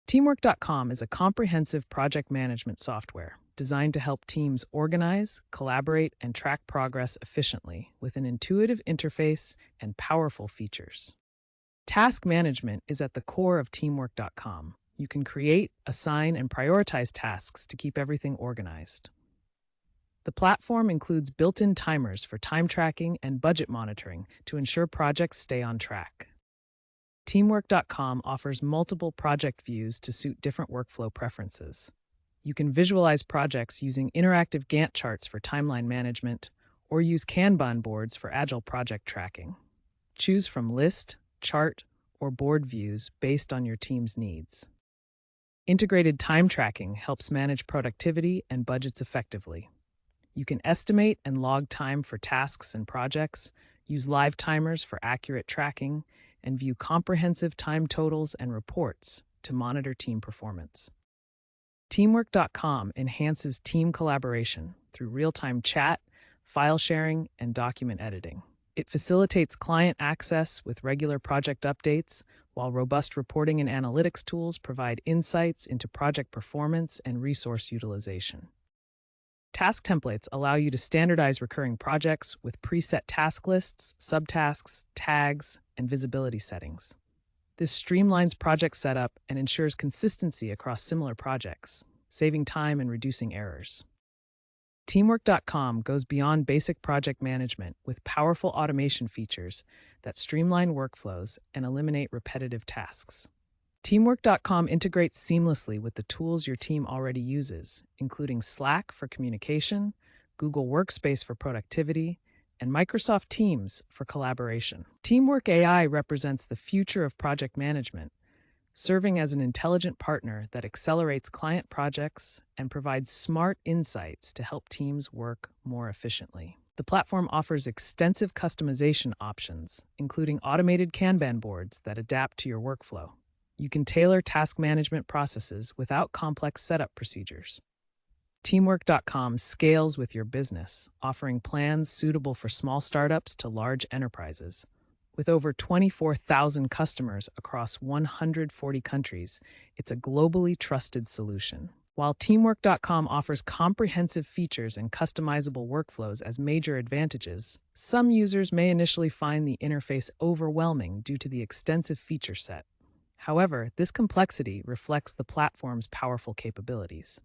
Teamwork.com is a comprehensive project management software designed to help teams organize, collaborate, and track progress efficiently with an intuitive interface and powerful features. Task management is at the core of Teamwork.com. You can create, assign, and prioritize tasks to keep everything organized. The platform includes built-in timers for time tracking and budget monitoring to ensure projects stay on track. Teamwork.com offers multiple project views to suit different workflow preferences. You can visualize projects using interactive Gantt charts for timeline management or use Kanban boards for agile project tracking. Choose from list, chart, or board views based on your team's needs. Integrated time tracking helps manage productivity and budgets effectively. You can estimate and log time for tasks and projects, use live timers for accurate tracking, and view comprehensive time totals and reports to monitor team performance. Teamwork.com enhances team collaboration through real-time chat, file sharing, and document editing. It facilitates client access with regular project updates, while robust reporting and analytics tools provide insights into project performance and resource utilization. Task templates allow you to standardize recurring projects with preset task lists, subtasks, tags, and visibility settings. This streamlines project setup and ensures consistency across similar projects, saving time and reducing errors. Teamwork.com goes beyond basic project management with powerful automation features that streamline workflows and eliminate repetitive tasks. Teamwork.com integrates seamlessly with the tools your team already uses, including Slack for communication, Google Workspace for productivity, and Microsoft Teams for collaboration. Teamwork AI represents the future of project management, serving as an intelligent partner that accelerates client projects and provides smart insights to help teams work more efficiently. The platform offers extensive customization options, including automated Kanban boards that adapt to your workflow. You can tailor task management processes without complex setup procedures. Teamwork.com scales with your business, offering plans suitable for small startups to large enterprises. With over 24,000 customers across 140 countries, it's a globally trusted solution. While Teamwork.com offers comprehensive features and customizable workflows as major advantages, some users may initially find the interface overwhelming due to the extensive feature set. However, this complexity reflects the platform's powerful capabilities.